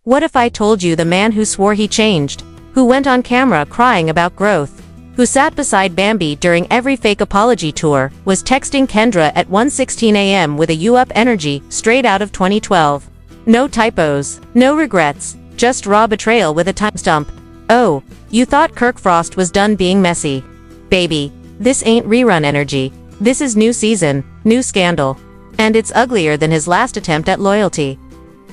What if I told you the man who swore he changed, who went on camera crying about growth, who sat beside Bambi during every fake apology tour, was texting Kendra at 1:16 a.m. with a you-up energy straight out of 2012. No typos, no regrets, just raw betrayal with a timestamp. Oh, you thought Kirk Frost was done being messy. Baby, this ain't rerun energy. This is new season, new scandal. And it's uglier than his last attempt at loyalty.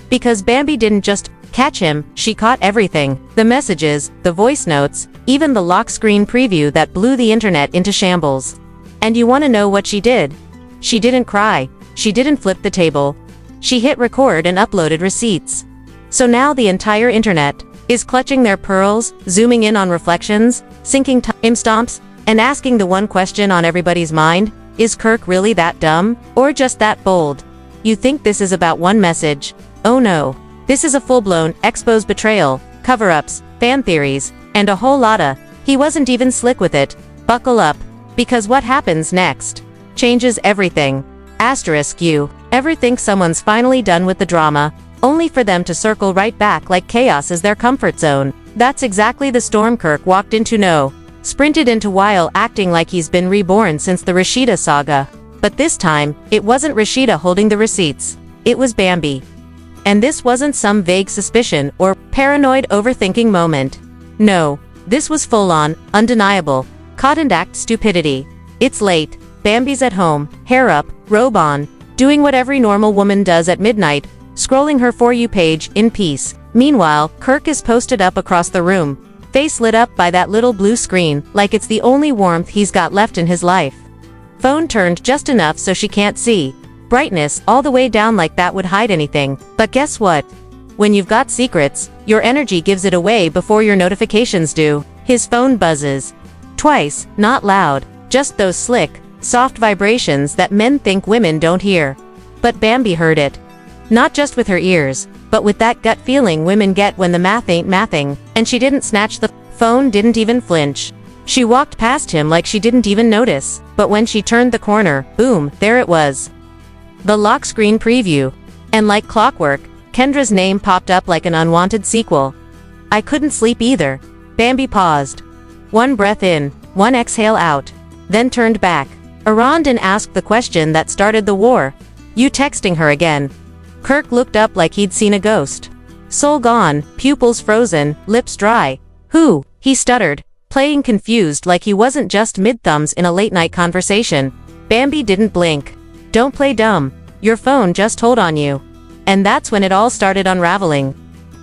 Because Bambi didn't just catch him, she caught everything. The messages, the voice notes, even the lock screen preview that blew the internet into shambles. And you want to know what she did? She didn't cry. She didn't flip the table. She hit record and uploaded receipts. So now the entire internet is clutching their pearls, zooming in on reflections, syncing timestamps, and asking the one question on everybody's mind: is Kirk really that dumb, or just that bold? You think this is about one message? Oh no. This is a full-blown, exposed betrayal, cover-ups, fan theories, and a whole lotta. He wasn't even slick with it. Buckle up. Because what happens next changes everything. Asterisk you ever think someone's finally done with the drama, only for them to circle right back like chaos is their comfort zone? That's exactly the storm Kirk walked into. Sprinted into while acting like he's been reborn since the Rashida saga. But this time, it wasn't Rashida holding the receipts. It was Bambi. And this wasn't some vague suspicion or paranoid overthinking moment. No, this was full-on, undeniable, caught-in-act stupidity. It's late, Bambi's at home, hair up, robe on, doing what every normal woman does at midnight, scrolling her For You page in peace. Meanwhile, Kirk is posted up across the room, face lit up by that little blue screen, like it's the only warmth he's got left in his life. Phone turned just enough so she can't see. Brightness all the way down like that would hide anything. But guess what? When you've got secrets, your energy gives it away before your notifications do. His phone buzzes. Twice, not loud, just those slick, soft vibrations that men think women don't hear. But Bambi heard it. Not just with her ears, but with that gut feeling women get when the math ain't mathing, and she didn't snatch the phone, didn't even flinch. She walked past him like she didn't even notice, but when she turned the corner, boom, there it was. The lock screen preview. And like clockwork, Kendra's name popped up like an unwanted sequel. I couldn't sleep either. Bambi paused. One breath in, one exhale out, then turned back. Around and asked the question that started the war. You texting her again? Kirk looked up like he'd seen a ghost. Soul gone, pupils frozen, lips dry. Who? He stuttered, playing confused like he wasn't just mid-thumbs in a late-night conversation. Bambi didn't blink. Don't play dumb. Your phone just told on you. And that's when it all started unraveling.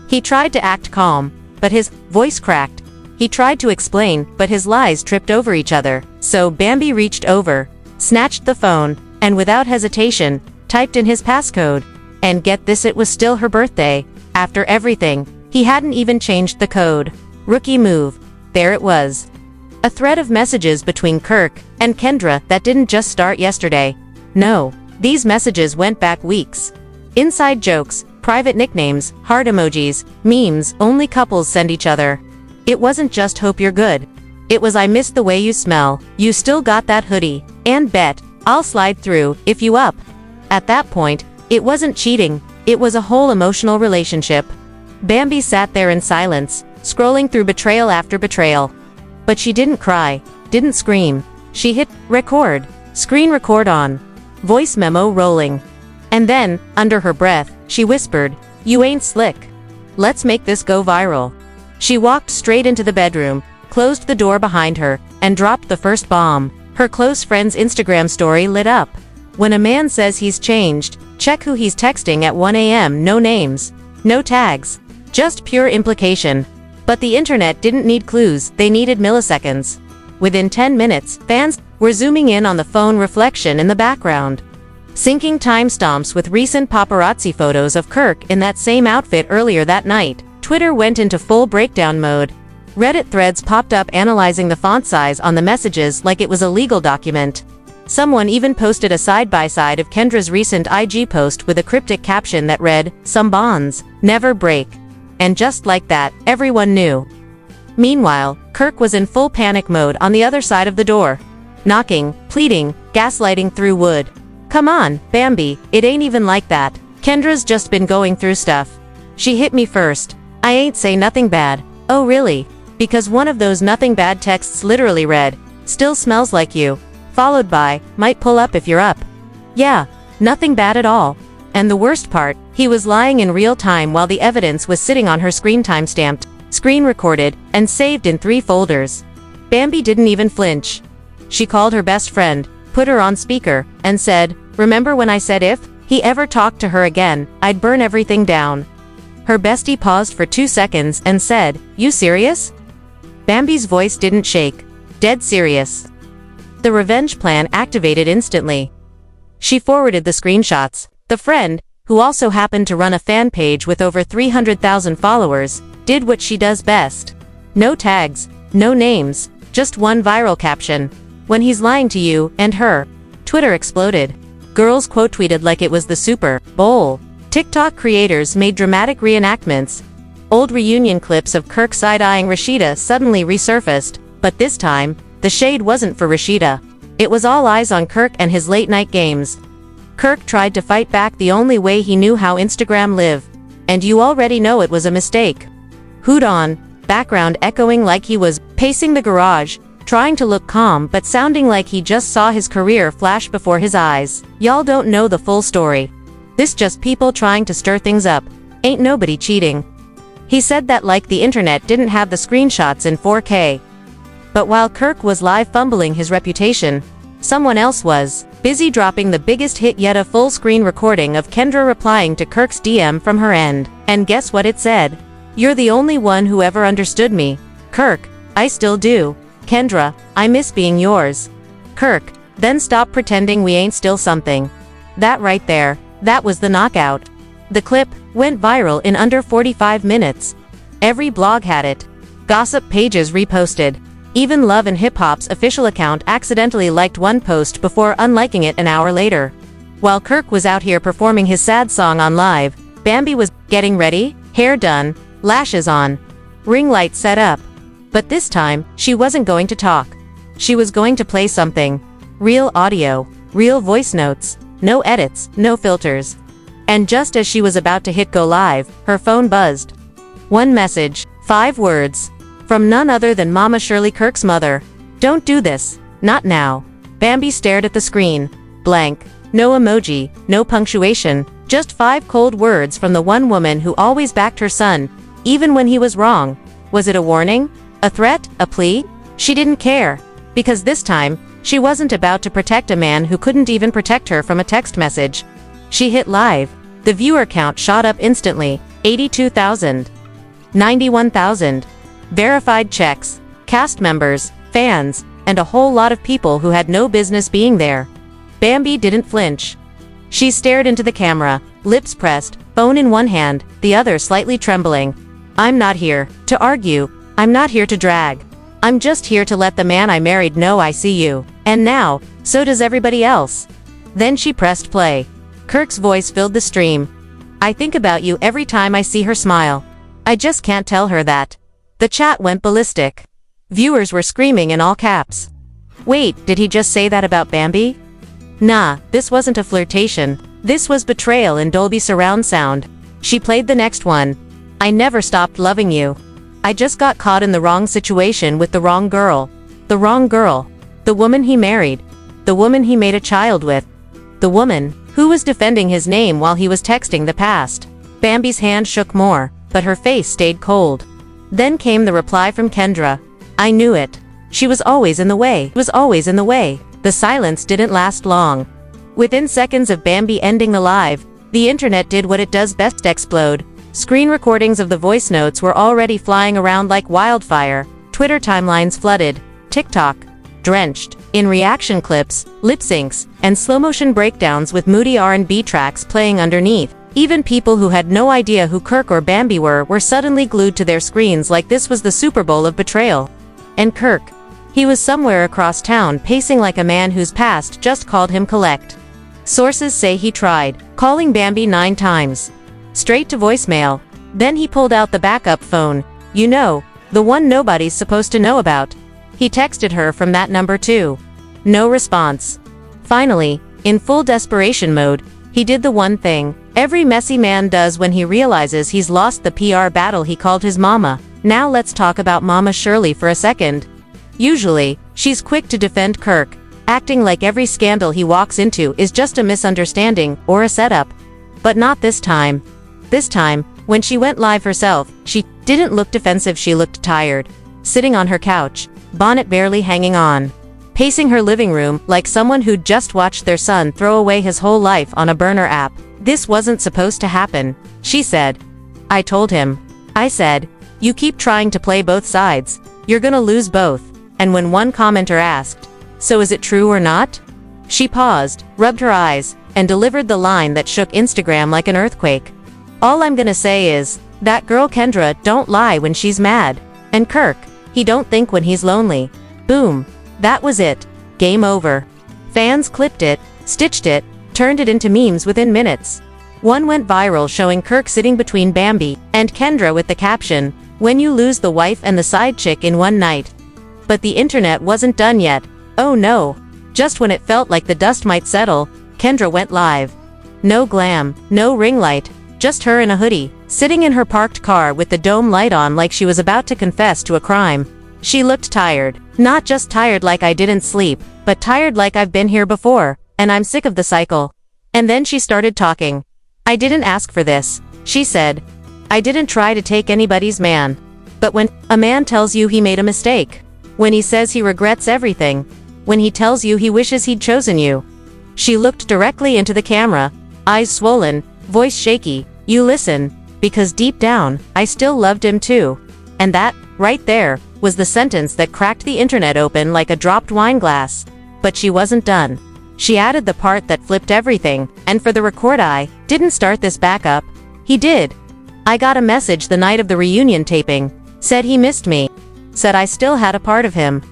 He tried to act calm, but his voice cracked. He tried to explain, but his lies tripped over each other. So Bambi reached over, snatched the phone, and without hesitation, typed in his passcode. And get this, it was still her birthday. After everything, he hadn't even changed the code. Rookie move. There it was. A thread of messages between Kirk and Kendra that didn't just start yesterday. No, these messages went back weeks. Inside jokes, private nicknames, heart emojis, memes only couples send each other. It wasn't just hope you're good. It was I missed the way you smell, you still got that hoodie, and bet I'll slide through if you up. At that point, it wasn't cheating, it was a whole emotional relationship. Bambi sat there in silence, scrolling through betrayal after betrayal. But she didn't cry, didn't scream. She hit record, screen record on. Voice memo rolling. And then, under her breath, she whispered, "You ain't slick. Let's make this go viral." She walked straight into the bedroom, closed the door behind her, and dropped the first bomb. Her close friend's Instagram story lit up. When a man says he's changed, check who he's texting at 1 a.m. No names, no tags, just pure implication. But the internet didn't need clues, they needed milliseconds. Within 10 minutes, fans were zooming in on the phone reflection in the background, syncing timestamps with recent paparazzi photos of Kirk in that same outfit earlier that night. Twitter went into full breakdown mode. Reddit threads popped up analyzing the font size on the messages like it was a legal document. Someone even posted a side-by-side of Kendra's recent IG post with a cryptic caption that read, "Some bonds never break." And just like that, everyone knew. Meanwhile, Kirk was in full panic mode on the other side of the door. Knocking, pleading, gaslighting through wood. "Come on, Bambi, it ain't even like that. Kendra's just been going through stuff. She hit me first. I ain't say nothing bad. Oh really? Because one of those nothing bad texts literally read, "Still smells like you," followed by, "Might pull up if you're up." Yeah, nothing bad at all. And the worst part, he was lying in real time while the evidence was sitting on her screen, timestamped, screen recorded, and saved in 3 folders. Bambi didn't even flinch. She called her best friend, put her on speaker, and said, "Remember when I said if he ever talked to her again, I'd burn everything down?" Her bestie paused for 2 seconds and said, "You serious?" Bambi's voice didn't shake. Dead serious. The revenge plan activated instantly. She forwarded the screenshots. The friend, who also happened to run a fan page with over 300,000 followers, did what she does best. No tags, no names, just one viral caption. "When he's lying to you and her." Twitter exploded. Girls quote tweeted like it was the Super Bowl. TikTok creators made dramatic reenactments. Old reunion clips of Kirk side-eyeing Rashida suddenly resurfaced, but this time, the shade wasn't for Rashida. It was all eyes on Kirk and his late-night games. Kirk tried to fight back the only way he knew how: Instagram live. And you already know it was a mistake. Hood on, background echoing like he was pacing the garage, trying to look calm but sounding like he just saw his career flash before his eyes. Y'all don't know the full story. This just people trying to stir things up. Ain't nobody cheating. He said that like the internet didn't have the screenshots in 4K. But while Kirk was live fumbling his reputation, someone else was busy dropping the biggest hit yet, a full-screen recording of Kendra replying to Kirk's DM from her end. And guess what it said? "You're the only one who ever understood me. Kirk, I still do. Kendra, I miss being yours. Kirk, then stop pretending we ain't still something." That right there, that was the knockout. The clip went viral in under 45 minutes. Every blog had it. Gossip pages reposted. Even Love and Hip Hop's official account accidentally liked one post before unliking it an hour later. While Kirk was out here performing his sad song on live, Bambi was getting ready, hair done, lashes on, ring light set up. But this time, she wasn't going to talk. She was going to play something. Real audio, real voice notes, no edits, no filters. And just as she was about to hit go live, her phone buzzed. One message, 5 words. From none other than Mama Shirley, Kirk's mother. "Don't do this. Not now." Bambi stared at the screen. Blank. No emoji, no punctuation, just 5 cold words from the one woman who always backed her son, even when he was wrong. Was it a warning? A threat? A plea? She didn't care. Because this time, she wasn't about to protect a man who couldn't even protect her from a text message. She hit live. The viewer count shot up instantly. 82,000. 91,000. Verified checks, cast members, fans, and a whole lot of people who had no business being there. Bambi didn't flinch. She stared into the camera, lips pressed, phone in one hand, the other slightly trembling. "I'm not here to argue. I'm not here to drag. I'm just here to let the man I married know I see you. And now, so does everybody else." Then she pressed play. Kirk's voice filled the stream. "I think about you every time I see her smile. I just can't tell her that." The chat went ballistic. Viewers were screaming in all caps. Wait, did he just say that about Bambi? Nah, this wasn't a flirtation. This was betrayal in Dolby surround sound. She played the next one. "I never stopped loving you. I just got caught in the wrong situation with the wrong girl. The wrong girl. The woman he married. The woman he made a child with. The woman who was defending his name while he was texting the past." Bambi's hand shook more, but her face stayed cold. Then came the reply from Kendra. "I knew it. She was always in the way. Was always in the way." The silence didn't last long. Within seconds of Bambi ending the live, the internet did what it does best: explode. Screen recordings of the voice notes were already flying around like wildfire. Twitter timelines flooded. TikTok drenched in reaction clips, lip syncs, and slow-motion breakdowns with moody R&B tracks playing underneath. Even people who had no idea who Kirk or Bambi were suddenly glued to their screens like this was the Super Bowl of betrayal. And Kirk, he was somewhere across town pacing like a man whose past just called him collect. Sources say he tried calling Bambi 9 times. Straight to voicemail. Then he pulled out the backup phone. You know, the one nobody's supposed to know about. He texted her from that number too. No response. Finally, in full desperation mode, he did the one thing. Every messy man does when he realizes he's lost the PR battle he called his mama. Now let's talk about Mama Shirley for a second. Usually, she's quick to defend Kirk, acting like every scandal he walks into is just a misunderstanding or a setup. But not this time. This time, when she went live herself, she didn't look defensive, she looked tired. Sitting on her couch, bonnet barely hanging on. Pacing her living room like someone who'd just watched their son throw away his whole life on a burner app. This wasn't supposed to happen, she said. I told him. I said, you keep trying to play both sides. You're gonna lose both. And when one commenter asked, so is it true or not? She paused, rubbed her eyes, and delivered the line that shook Instagram like an earthquake. All I'm gonna say is, that girl Kendra don't lie when she's mad. And Kirk, he don't think when he's lonely. Boom. That was it. Game over. Fans clipped it, stitched it, turned it into memes within minutes. One went viral showing Kirk sitting between Bambi and Kendra with the caption, when you lose the wife and the side chick in one night. But the internet wasn't done yet. Oh no. Just when it felt like the dust might settle, Kendra went live. No glam, no ring light, just her in a hoodie, sitting in her parked car with the dome light on like she was about to confess to a crime. She looked tired. Not just tired like I didn't sleep, but tired like I've been here before, and I'm sick of the cycle. And then she started talking. I didn't ask for this, she said. I didn't try to take anybody's man. But when a man tells you he made a mistake, when he says he regrets everything, when he tells you he wishes he'd chosen you. She looked directly into the camera, eyes swollen, voice shaky. You listen, because deep down, I still loved him too. And that, right there, was the sentence that cracked the internet open like a dropped wine glass. But she wasn't done. She added the part that flipped everything, and for the record, I didn't start this backup. He did. I got a message the night of the reunion taping, said he missed me, said I still had a part of him.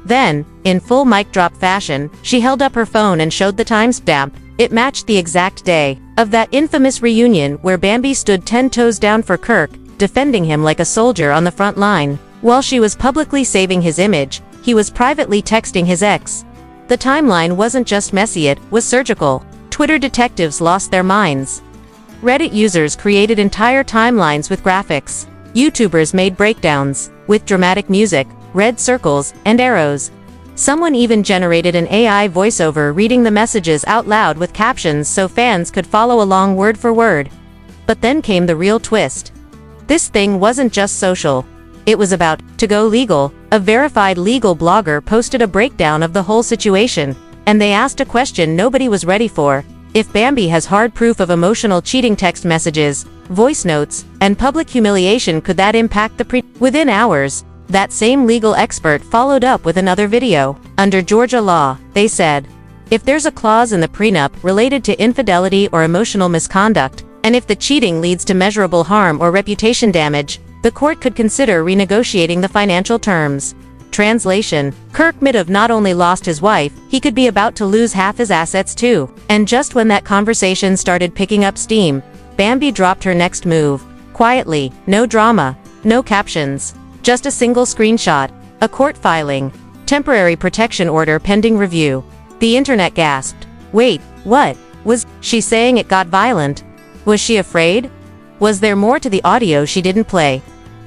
Then, in full mic drop fashion, she held up her phone and showed the timestamp. It matched the exact day of that infamous reunion where Bambi stood 10 toes down for Kirk, defending him like a soldier on the front line. While she was publicly saving his image, he was privately texting his ex. The timeline wasn't just messy, it was surgical. Twitter detectives lost their minds. Reddit users created entire timelines with graphics. YouTubers made breakdowns, with dramatic music, red circles, and arrows. Someone even generated an AI voiceover reading the messages out loud with captions so fans could follow along word for word. But then came the real twist. This thing wasn't just social. It was about to go legal. A verified legal blogger posted a breakdown of the whole situation, and they asked a question nobody was ready for. If Bambi has hard proof of emotional cheating text messages, voice notes, and public humiliation, could that impact the Within hours, that same legal expert followed up with another video. Under Georgia law, they said, if there's a clause in the prenup related to infidelity or emotional misconduct, and if the cheating leads to measurable harm or reputation damage, the court could consider renegotiating the financial terms. Translation: Kirk might have not only lost his wife, he could be about to lose half his assets too. And just when that conversation started picking up steam, Bambi dropped her next move. Quietly, no drama, no captions, just a single screenshot, a court filing, temporary protection order pending review. The internet gasped. Wait, what? Was she saying it got violent? Was she afraid? Was there more to the audio she didn't play?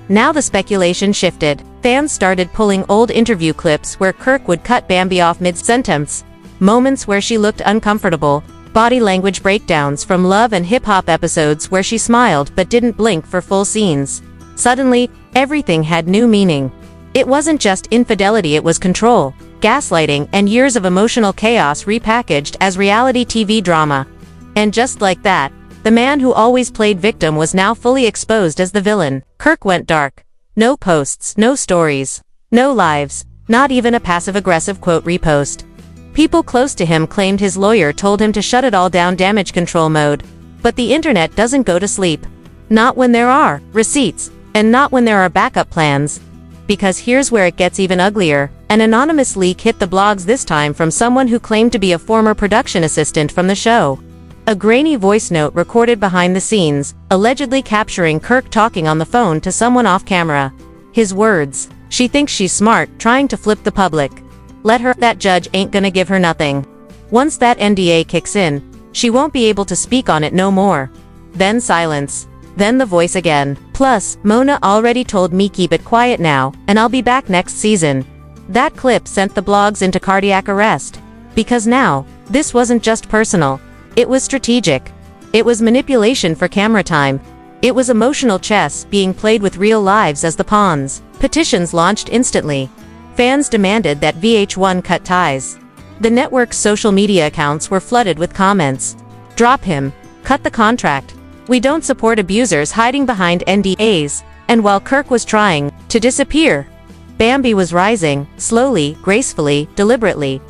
Now the speculation shifted. Fans started pulling old interview clips where Kirk would cut Bambi off mid-sentence, moments where she looked uncomfortable, body language breakdowns from Love and Hip Hop episodes where she smiled but didn't blink for full scenes. Suddenly, everything had new meaning. It wasn't just infidelity, it was control, gaslighting, and years of emotional chaos repackaged as reality TV drama. And just like that, the man who always played victim was now fully exposed as the villain. Kirk went dark. No posts, no stories, no lives, not even a passive-aggressive quote repost. People close to him claimed his lawyer told him to shut it all down, damage control mode. But the internet doesn't go to sleep. Not when there are receipts, and not when there are backup plans. Because here's where it gets even uglier. An anonymous leak hit the blogs, this time from someone who claimed to be a former production assistant from the show. A grainy voice note recorded behind the scenes, allegedly capturing Kirk talking on the phone to someone off camera. His words: she thinks she's smart, trying to flip the public. Let her, that judge ain't gonna give her nothing. Once that NDA kicks in, she won't be able to speak on it no more. then silence. Then the voice again. Plus, Mona already told me keep it quiet now, and I'll be back next season. That clip sent the blogs into cardiac arrest. Because now, this wasn't just personal. It was strategic. It was manipulation for camera time. It was emotional chess being played with real lives as the pawns. Petitions launched instantly. Fans demanded that VH1 cut ties. The network's social media accounts were flooded with comments. Drop him. Cut the contract. We don't support abusers hiding behind NDAs. And while Kirk was trying to disappear, Bambi was rising, slowly, gracefully, deliberately.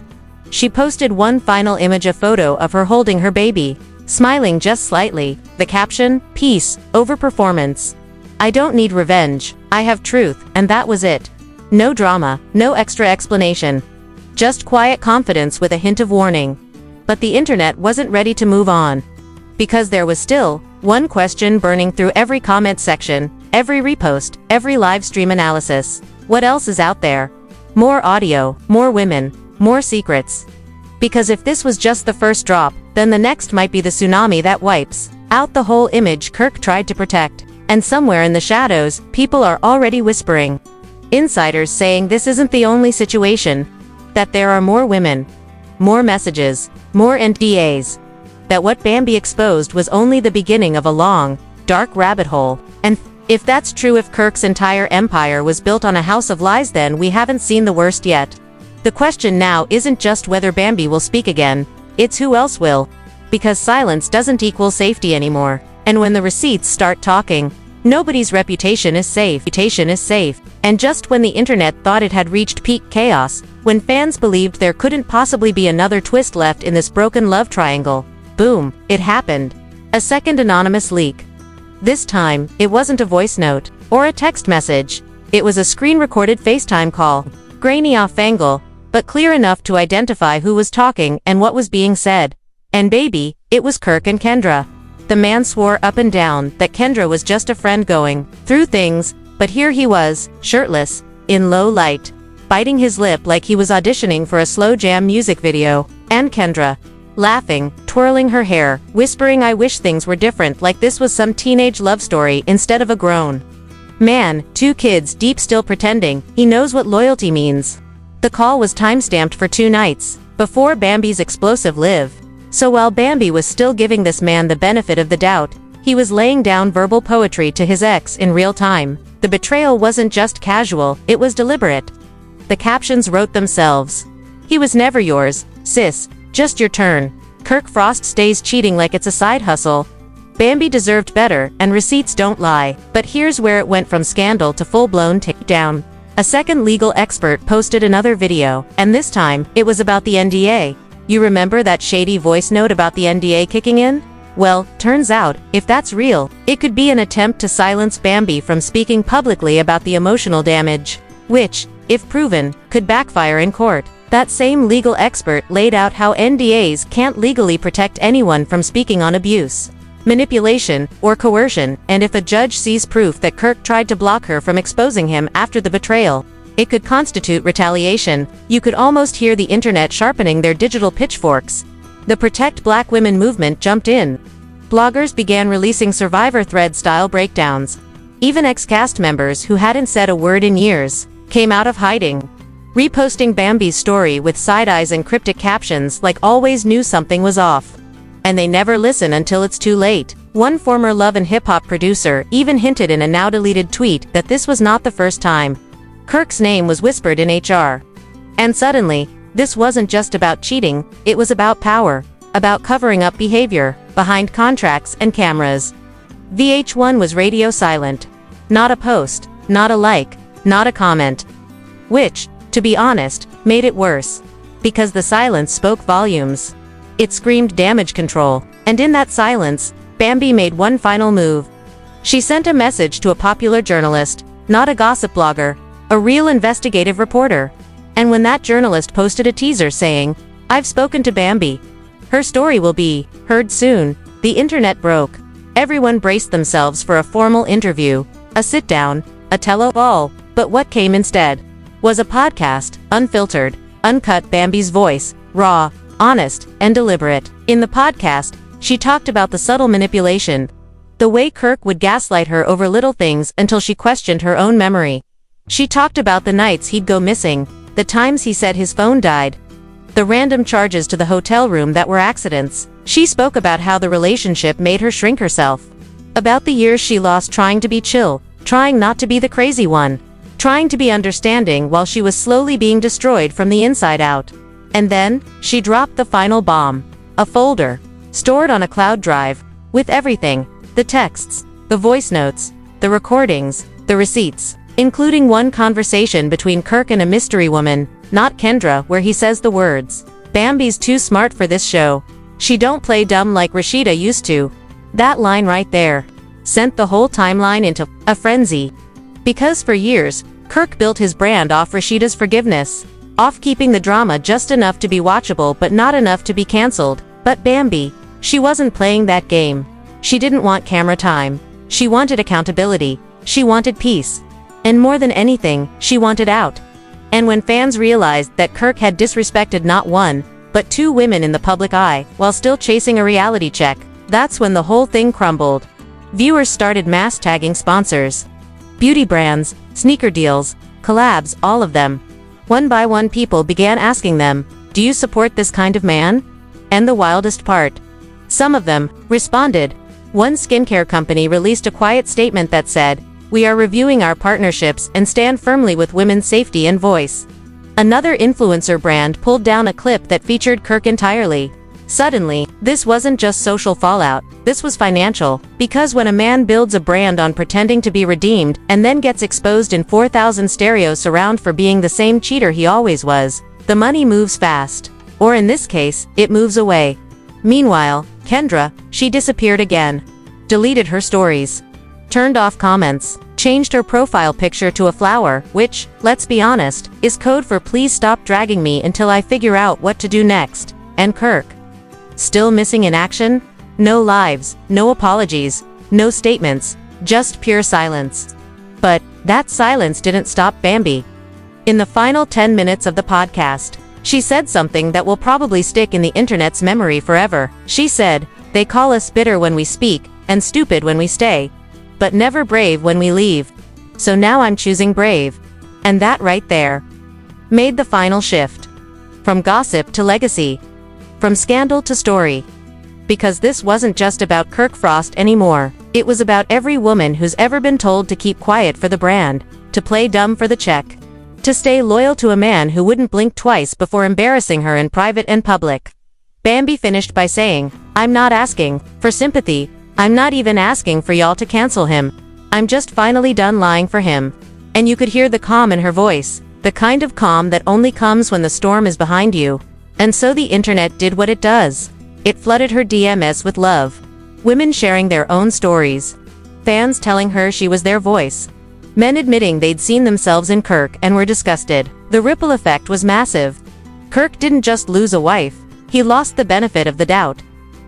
She posted one final image, a photo of her holding her baby, smiling just slightly. The caption, "Peace, over performance. I don't need revenge, I have truth," and that was it. No drama, no extra explanation. Just quiet confidence with a hint of warning. But the internet wasn't ready to move on. Because there was still one question burning through every comment section, every repost, every live stream analysis. What else is out there? More audio, more women, more secrets. Because if this was just the first drop, then the next might be the tsunami that wipes out the whole image Kirk tried to protect. And somewhere in the shadows, people are already whispering. Insiders saying this isn't the only situation. That there are more women, more messages, more NDAs. That what Bambi exposed was only the beginning of a long, dark rabbit hole. And if that's true, if Kirk's entire empire was built on a house of lies, then we haven't seen the worst yet. The question now isn't just whether Bambi will speak again, it's who else will. Because silence doesn't equal safety anymore. And when the receipts start talking, nobody's reputation is safe. And just when the internet thought it had reached peak chaos, when fans believed there couldn't possibly be another twist left in this broken love triangle, boom, it happened. A second anonymous leak. This time, it wasn't a voice note or a text message. It was a screen-recorded FaceTime call. Grainy off angle, but clear enough to identify who was talking and what was being said. And baby, it was Kirk and Kendra. The man swore up and down that Kendra was just a friend going through things, but here he was, shirtless, in low light, biting his lip like he was auditioning for a slow jam music video. And Kendra, laughing, twirling her hair, whispering I wish things were different, like this was some teenage love story instead of a grown man, 2 kids deep, still pretending he knows what loyalty means. The call was time-stamped for 2 nights, before Bambi's explosive live. So while Bambi was still giving this man the benefit of the doubt, he was laying down verbal poetry to his ex in real time. The betrayal wasn't just casual, it was deliberate. The captions wrote themselves. He was never yours, sis, just your turn. Kirk Frost stays cheating like it's a side hustle. Bambi deserved better, and receipts don't lie. But here's where it went from scandal to full-blown takedown. A second legal expert posted another video, and this time, it was about the NDA. You remember that shady voice note about the NDA kicking in? Well, turns out, if that's real, it could be an attempt to silence Bambi from speaking publicly about the emotional damage, which, if proven, could backfire in court. That same legal expert laid out how NDAs can't legally protect anyone from speaking on abuse, manipulation, or coercion, and if a judge sees proof that Kirk tried to block her from exposing him after the betrayal, it could constitute retaliation. You could almost hear the internet sharpening their digital pitchforks. The Protect Black Women movement jumped in. Bloggers began releasing survivor thread-style breakdowns. Even ex-cast members who hadn't said a word in years came out of hiding, reposting Bambi's story with side-eyes and cryptic captions like always knew something was off. And they never listen until it's too late. One former Love and Hip Hop producer even hinted in a now-deleted tweet that this was not the first time Kirk's name was whispered in HR. And suddenly, this wasn't just about cheating, it was about power, about covering up behavior, behind contracts and cameras. VH1 was radio silent. Not a post, not a like, not a comment. Which, to be honest, made it worse. Because the silence spoke volumes. It screamed damage control, and in that silence, Bambi made one final move. She sent a message to a popular journalist, not a gossip blogger, a real investigative reporter. And when that journalist posted a teaser saying, "I've spoken to Bambi. Her story will be heard soon," the internet broke. Everyone braced themselves for a formal interview, a sit-down, a tell-all. But what came instead was a podcast, unfiltered, uncut. Bambi's voice, raw, honest, and deliberate. In the podcast, she talked about the subtle manipulation, The way Kirk would gaslight her over little things until she questioned her own memory. She talked about the nights he'd go missing, the times he said his phone died, the random charges to the hotel room that were accidents. She spoke about how the relationship made her shrink herself. About the years she lost trying to be chill, trying not to be the crazy one, trying to be understanding while she was slowly being destroyed from the inside out. And then, she dropped the final bomb. A folder, stored on a cloud drive, with everything, the texts, the voice notes, the recordings, the receipts, including one conversation between Kirk and a mystery woman, not Kendra, where he says the words, "Bambi's too smart for this show. She don't play dumb like Rashida used to." That line right there sent the whole timeline into a frenzy. Because for years, Kirk built his brand off Rashida's forgiveness, off keeping the drama just enough to be watchable but not enough to be cancelled. But Bambi, she wasn't playing that game. She didn't want camera time. She wanted accountability. She wanted peace. And more than anything, she wanted out. And when fans realized that Kirk had disrespected not one, but two women in the public eye, while still chasing a reality check, that's when the whole thing crumbled. Viewers started mass tagging sponsors. Beauty brands, sneaker deals, collabs, all of them. One by one people began asking them, "Do you support this kind of man?" And the wildest part, some of them responded. One skincare company released a quiet statement that said, "We are reviewing our partnerships and stand firmly with women's safety and voice." Another influencer brand pulled down a clip that featured Kirk entirely. Suddenly, this wasn't just social fallout, this was financial, because when a man builds a brand on pretending to be redeemed and then gets exposed in 4,000 stereo surround for being the same cheater he always was, the money moves fast. Or in this case, it moves away. Meanwhile, Kendra, she disappeared again. Deleted her stories. Turned off comments. Changed her profile picture to a flower, which, let's be honest, is code for "please stop dragging me until I figure out what to do next." And Kirk? Still missing in action? No lives, no apologies, no statements, just pure silence. But that silence didn't stop Bambi. In the final 10 minutes of the podcast, she said something that will probably stick in the internet's memory forever. She said, "They call us bitter when we speak, and stupid when we stay, but never brave when we leave. So now I'm choosing brave." And that right there made the final shift. From gossip to legacy. From scandal to story. Because this wasn't just about Kirk Frost anymore. It was about every woman who's ever been told to keep quiet for the brand, to play dumb for the check, to stay loyal to a man who wouldn't blink twice before embarrassing her in private and public. Bambi finished by saying, "I'm not asking for sympathy. I'm not even asking for y'all to cancel him. I'm just finally done lying for him." And you could hear the calm in her voice, the kind of calm that only comes when the storm is behind you. And so the internet did what it does. It flooded her DMs with love. Women sharing their own stories. Fans telling her she was their voice. Men admitting they'd seen themselves in Kirk and were disgusted. The ripple effect was massive. Kirk didn't just lose a wife, he lost the benefit of the doubt.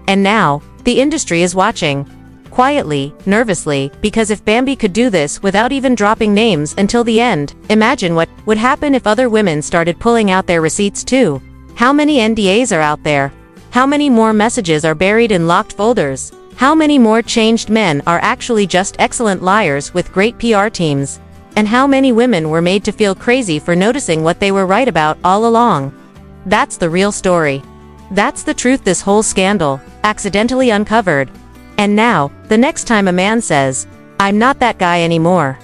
And now, the industry is watching. Quietly, nervously, because if Bambi could do this without even dropping names until the end, imagine what would happen if other women started pulling out their receipts too. How many NDAs are out there? How many more messages are buried in locked folders? How many more changed men are actually just excellent liars with great PR teams? And how many women were made to feel crazy for noticing what they were right about all along? That's the real story. That's the truth this whole scandal accidentally uncovered. And now, the next time a man says, "I'm not that guy anymore,"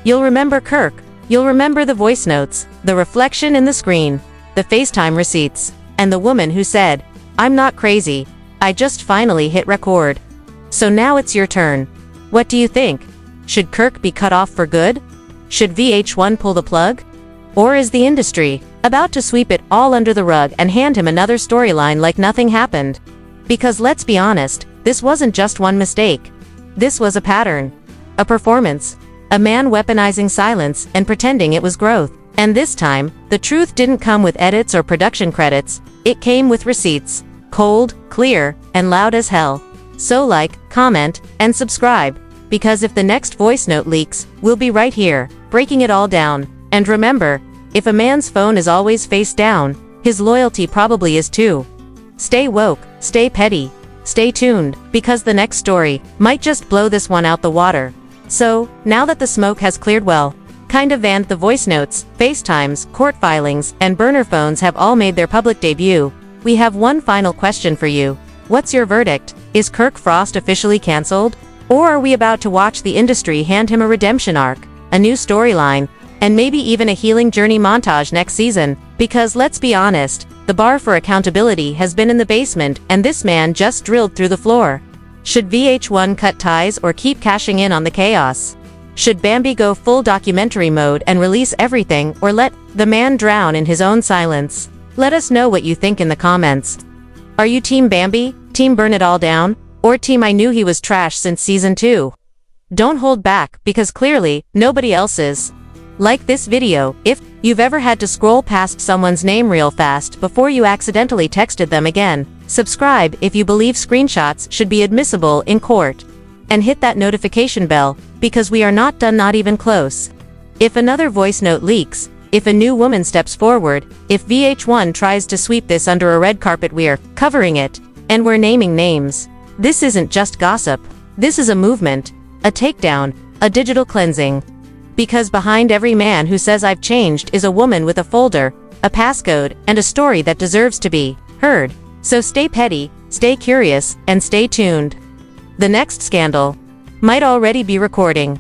you'll remember Kirk. You'll remember the voice notes, the reflection in the screen, the FaceTime receipts, and the woman who said, "I'm not crazy. I just finally hit record." So now it's your turn. What do you think? Should Kirk be cut off for good? Should VH1 pull the plug? Or is the industry about to sweep it all under the rug and hand him another storyline like nothing happened? Because let's be honest, this wasn't just one mistake. This was a pattern. A performance. A man weaponizing silence and pretending it was growth. And this time, the truth didn't come with edits or production credits, it came with receipts. Cold, clear, and loud as hell. So like, comment, and subscribe. Because if the next voice note leaks, we'll be right here, breaking it all down. And remember, if a man's phone is always face down, his loyalty probably is too. Stay woke, stay petty, Stay tuned, because the next story might just blow this one out the water. So, now that the smoke has cleared well, and the voice notes, FaceTimes, court filings, and burner phones have all made their public debut, we have one final question for you. What's your verdict? Is Kirk Frost officially cancelled? Or are we about to watch the industry hand him a redemption arc, a new storyline, and maybe even a healing journey montage next season? Because let's be honest, the bar for accountability has been in the basement, and this man just drilled through the floor. Should VH1 cut ties or keep cashing in on the chaos? Should Bambi go full documentary mode and release everything, or let the man drown in his own silence? Let us know what you think in the comments. Are you Team Bambi, Team Burn It All Down, or Team I Knew He Was Trash since Season 2? Don't hold back, because clearly, nobody else is. Like this video if you've ever had to scroll past someone's name real fast before you accidentally texted them again. Subscribe if you believe screenshots should be admissible in court. And hit that notification bell, because we are not done, not even close. If another voice note leaks, if a new woman steps forward, if VH1 tries to sweep this under a red carpet, we're covering it, and we're naming names. This isn't just gossip. This is a movement, a takedown, a digital cleansing. Because behind every man who says I've changed is a woman with a folder, a passcode, and a story that deserves to be heard. So stay petty, stay curious, and stay tuned. The next scandal might already be recording.